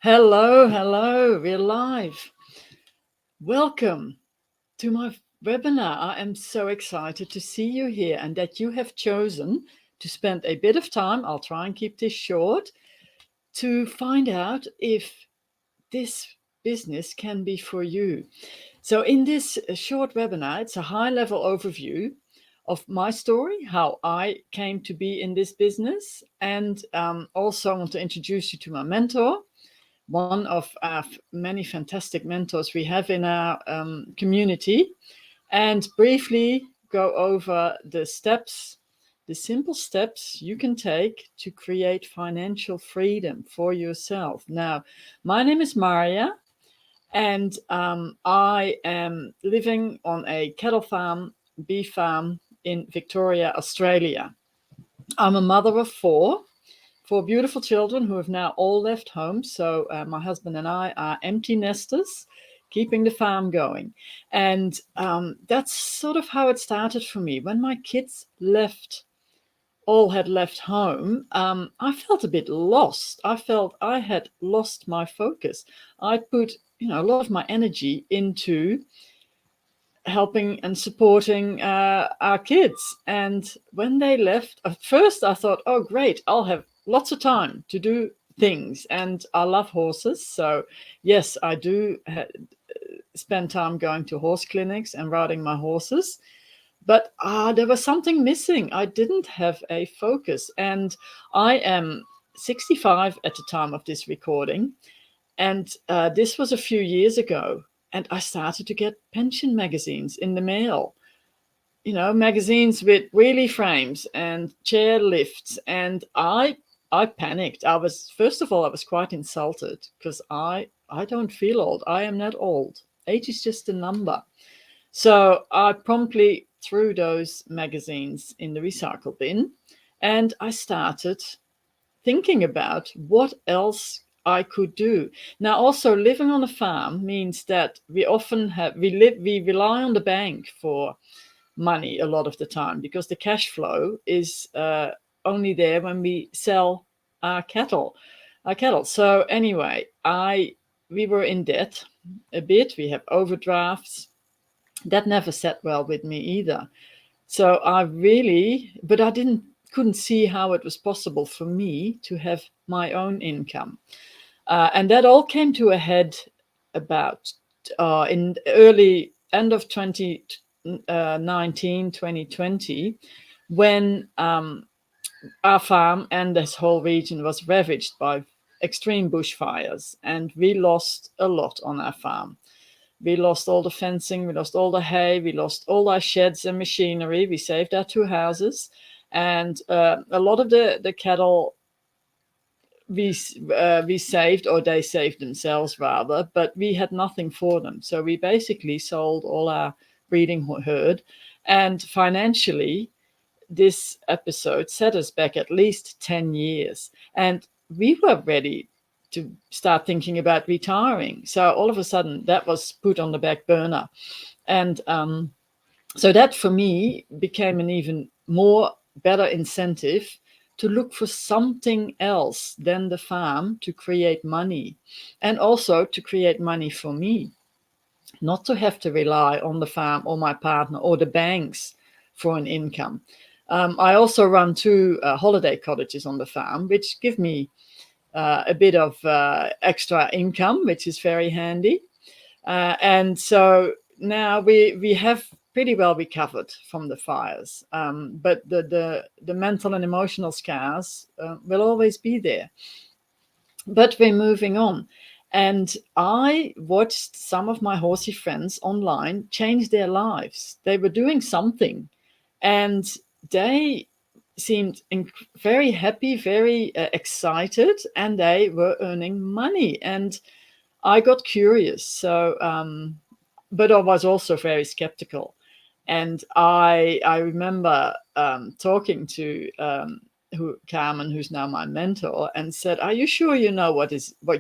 Hello, hello, we're live. Welcome to my webinar. I am so excited to see you here and that you have chosen to spend a bit of time, I'll try and keep this short, to find out if this business can be for you. So in this short webinar, it's a high-level overview of my story, how I came to be in this business, and also I want to introduce you to my mentor, one of our many fantastic mentors we have in our community, and briefly go over the steps, the simple steps you can take to create financial freedom for yourself. Now, my name is Maria, and I am living on a cattle farm, beef farm in Victoria, Australia. I'm a mother of four beautiful children who have now all left home. So my husband and I are empty nesters, keeping the farm going. And that's sort of how it started for me. When my kids all had left home, I felt a bit lost. I felt I had lost my focus. I put, a lot of my energy into helping and supporting our kids. And when they left, at first I thought, oh, great, I'll have lots of time to do things. And I love horses. So, yes, I do spend time going to horse clinics and riding my horses. But there was something missing. I didn't have a focus. And I am 65 at the time of this recording. And this was a few years ago. And I started to get pension magazines in the mail, magazines with wheelie frames and chair lifts. And I panicked. First of all, I was quite insulted because I don't feel old. I am not old. Age is just a number. So I promptly threw those magazines in the recycle bin, and I started thinking about what else I could do. Now, also living on a farm means that we rely on the bank for money a lot of the time because the cash flow is only there when we sell our cattle. So anyway, we were in debt a bit. We have overdrafts. That never sat well with me either. So but I couldn't see how it was possible for me to have my own income. And that all came to a head about in early end of 2019, 2020, when our farm and this whole region was ravaged by extreme bushfires, and we lost a lot on our farm. We lost all the fencing, we lost all the hay, we lost all our sheds and machinery. We saved our two houses, and a lot of the cattle we saved, or they saved themselves rather, but we had nothing for them. So we basically sold all our breeding herd, and financially, this episode set us back at least 10 years, and we were ready to start thinking about retiring. So all of a sudden, that was put on the back burner. And so that for me became an even more better incentive to look for something else than the farm to create money, and also to create money for me, not to have to rely on the farm or my partner or the banks for an income. I also run two holiday cottages on the farm, which give me a bit of extra income, which is very handy. And so now we have pretty well recovered from the fires, but the mental and emotional scars will always be there. But we're moving on. And I watched some of my horsey friends online change their lives. They were doing something, and they seemed very happy, very excited, and they were earning money. And I got curious. So, but I was also very skeptical. And I remember talking to Carmen, who's now my mentor, and said, "Are you sure you know what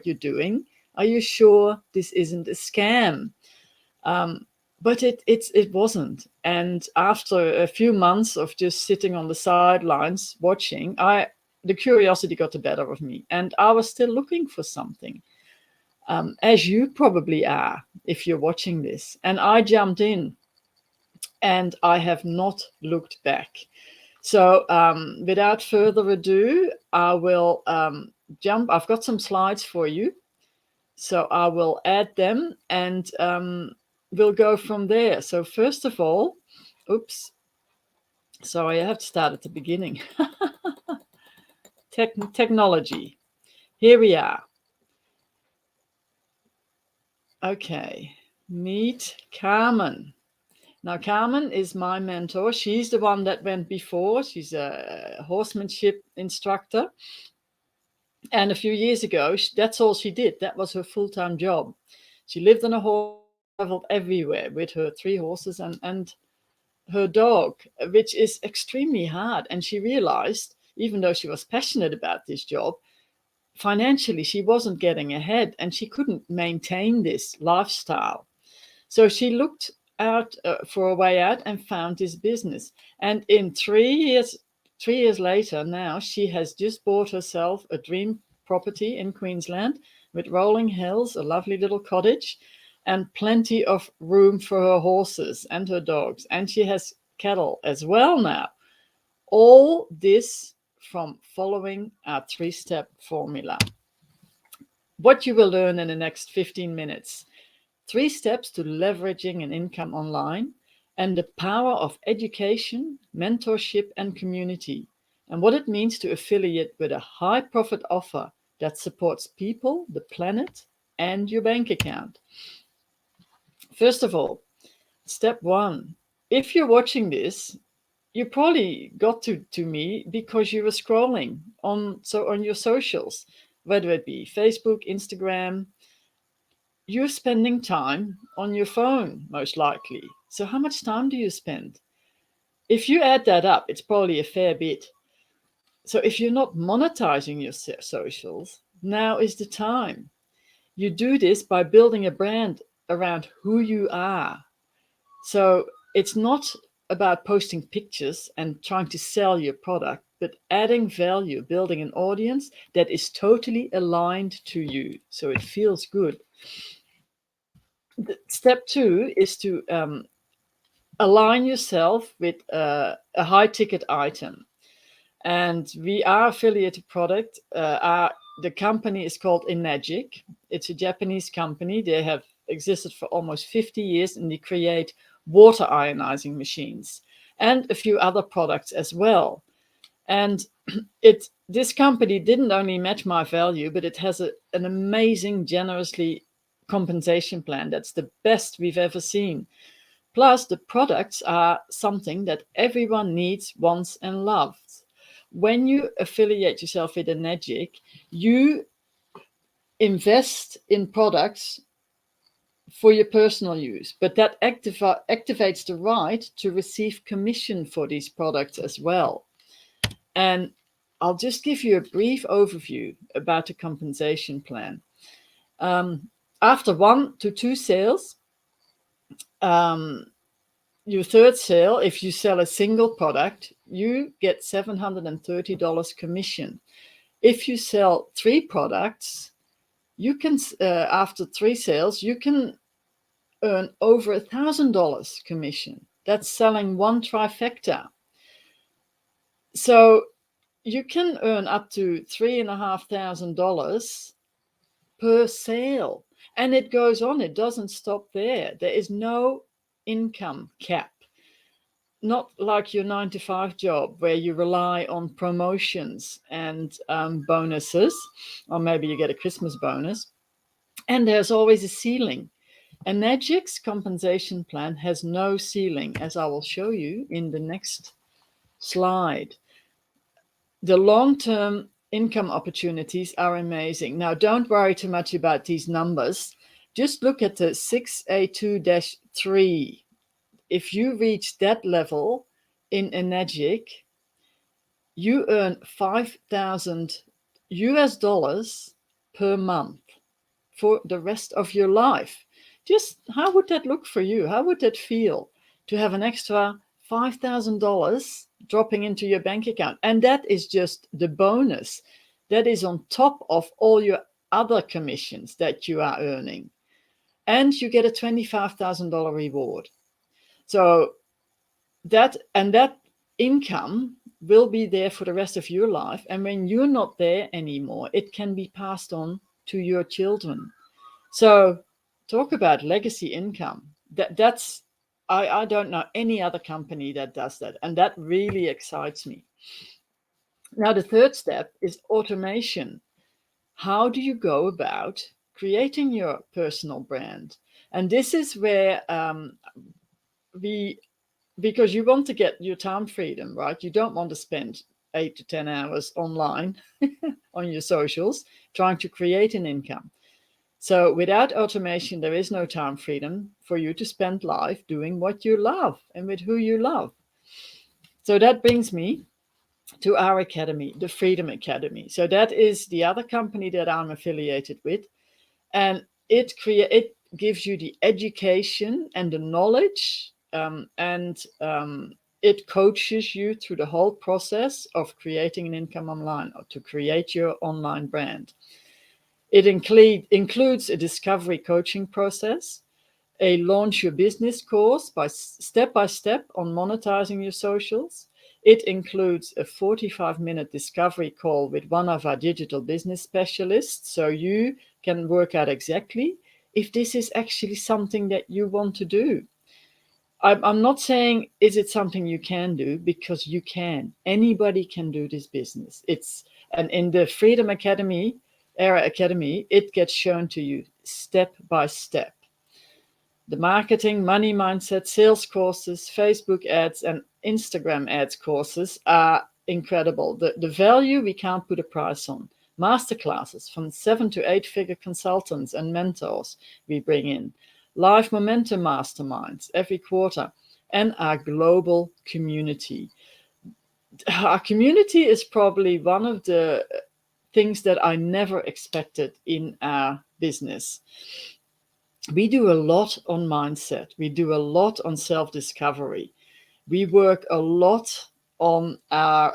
you're doing? Are you sure this isn't a scam?" But it wasn't. And after a few months of just sitting on the sidelines watching, the curiosity got the better of me, and I was still looking for something. as you probably are if you're watching this. And I jumped in and I have not looked back. So without further ado, I will jump. I've got some slides for you. So I will add them and we'll go from there. So first of all, oops, sorry, I have to start at the beginning. Technology. Here we are. Okay, meet Carmen. Now, Carmen is my mentor. She's the one that went before. She's a horsemanship instructor. And a few years ago, that's all she did. That was her full-time job. She lived on a horse, traveled everywhere with her 3 horses and her dog, which is extremely hard. And she realized, even though she was passionate about this job, financially she wasn't getting ahead and she couldn't maintain this lifestyle. So she looked out for a way out and found this business. And in 3 years later, now she has just bought herself a dream property in Queensland with rolling hills, a lovely little cottage, and plenty of room for her horses and her dogs. And she has cattle as well now. All this from following our 3-step formula. What you will learn in the next 15 minutes. 3 steps to leveraging an income online and the power of education, mentorship, and community, and what it means to affiliate with a high profit offer that supports people, the planet, and your bank account. First of all, step 1. If you're watching this, you probably got to me because you were scrolling on your socials, whether it be Facebook, Instagram. You're spending time on your phone, most likely. So how much time do you spend? If you add that up, it's probably a fair bit. So if you're not monetizing your socials, now is the time. You do this by building a brand around who you are. So it's not about posting pictures and trying to sell your product, but adding value, building an audience that is totally aligned to you. So it feels good. Step 2 is to align yourself with a high ticket item. And we are affiliated product. The company is called Enagic. It's a Japanese company. They have existed for almost 50 years and they create water ionizing machines and a few other products as well. And this company didn't only match my value, but it has an amazing, generously compensation plan. That's the best we've ever seen. Plus, the products are something that everyone needs, wants, and loves. When you affiliate yourself with Enagic, you invest in products for your personal use, but that activates the right to receive commission for these products as well. And I'll just give you a brief overview about the compensation plan. After 1 to 2 sales, your 3rd sale, if you sell a single product, you get $730 commission. If you sell 3 products, you can, after 3 sales, you can earn over $1,000 commission. That's selling 1 trifecta. So you can earn up to $3,500 per sale. And it goes on, it doesn't stop there. There is no income cap. Not like your 9-to-5 job where you rely on promotions and bonuses, or maybe you get a Christmas bonus. And there's always a ceiling. Enagic's compensation plan has no ceiling, as I will show you in the next slide. The long-term income opportunities are amazing. Now, don't worry too much about these numbers. Just look at the 6A2-3. If you reach that level in Enagic, you earn $5,000 per month for the rest of your life. Just how would that look for you? How would that feel to have an extra $5,000 dropping into your bank account? And that is just the bonus. That is on top of all your other commissions that you are earning. And you get a $25,000 reward. So that income will be there for the rest of your life. And when you're not there anymore, it can be passed on to your children. So talk about legacy income. That's I don't know any other company that does that. And that really excites me. Now, the third step is automation. How do you go about creating your personal brand? And this is where because you want to get your time freedom, right? You don't want to spend 8 to 10 hours online on your socials trying to create an income. So without automation, there is no time freedom for you to spend life doing what you love and with who you love. So that brings me to our academy, the Freedom Academy. So that is the other company that I'm affiliated with. And it gives you the education and the knowledge, and it coaches you through the whole process of creating an income online or to create your online brand. It includes a discovery coaching process, a launch your business course by step on monetizing your socials. It includes a 45-minute discovery call with one of our digital business specialists, so you can work out exactly if this is actually something that you want to do. I'm not saying is it something you can do, because you can. Anybody can do this business. And in the Freedom Academy, Era Academy, it gets shown to you step by step. The marketing, money mindset, sales courses, Facebook ads, and Instagram ads courses are incredible. The value we can't put a price on. Masterclasses from 7 to 8 figure consultants and mentors we bring in. Live momentum masterminds every quarter, and our global community. Our community is probably one of the things that I never expected in our business. We do a lot on mindset. We do a lot on self-discovery. We work a lot on our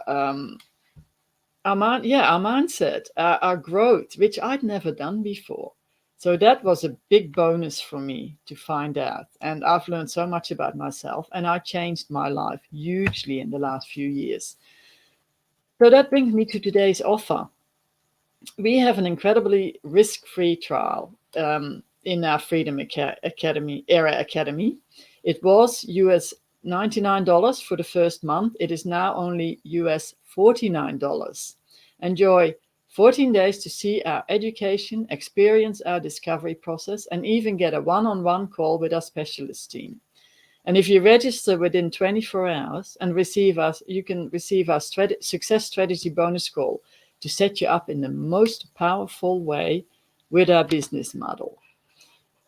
mindset, our growth, which I'd never done before. So that was a big bonus for me to find out. And I've learned so much about myself, and I changed my life hugely in the last few years. So that brings me to today's offer. We have an incredibly risk-free trial in our Freedom Academy, Era Academy. It was US $99 for the first month. It is now only US $49. Enjoy 14 days to see our education, experience our discovery process, and even get a one-on-one call with our specialist team. And if you register within 24 hours and you can receive our success strategy bonus call to set you up in the most powerful way with our business model.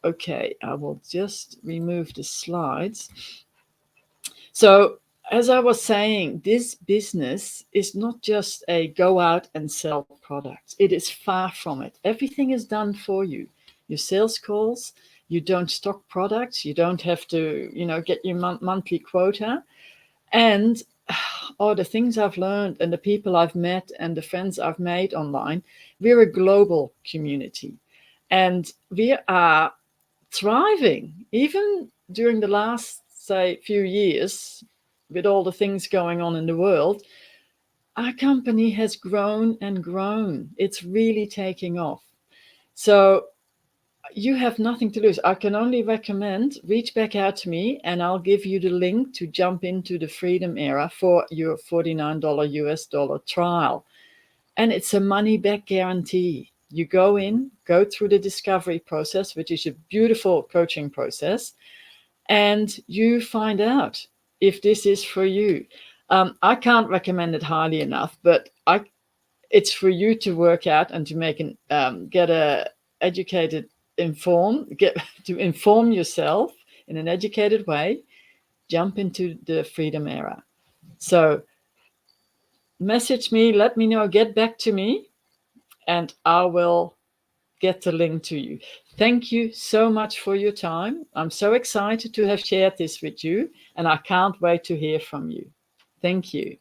Okay, I will just remove the slides. So as I was saying, this business is not just a go out and sell products. It is far from it. Everything is done for you. Your sales calls, you don't stock products. You don't have to, get your monthly quota. And the things I've learned and the people I've met and the friends I've made online, we're a global community. And we are thriving, even during the last, say, few years, with all the things going on in the world. Our company has grown and grown. It's really taking off. So you have nothing to lose. I can only recommend reach back out to me, and I'll give you the link to jump into the Freedom Era for your $49 US dollar trial. And it's a money back guarantee. You go through the discovery process, which is a beautiful coaching process, and you find out if this is for you. I can't recommend it highly enough, but it's for you to work out and to make get a educated to inform yourself in an educated way. Jump into the Freedom Era. So message me, let me know, get back to me, and I will get the link to you. Thank you so much for your time. I'm so excited to have shared this with you, and I can't wait to hear from you. Thank you.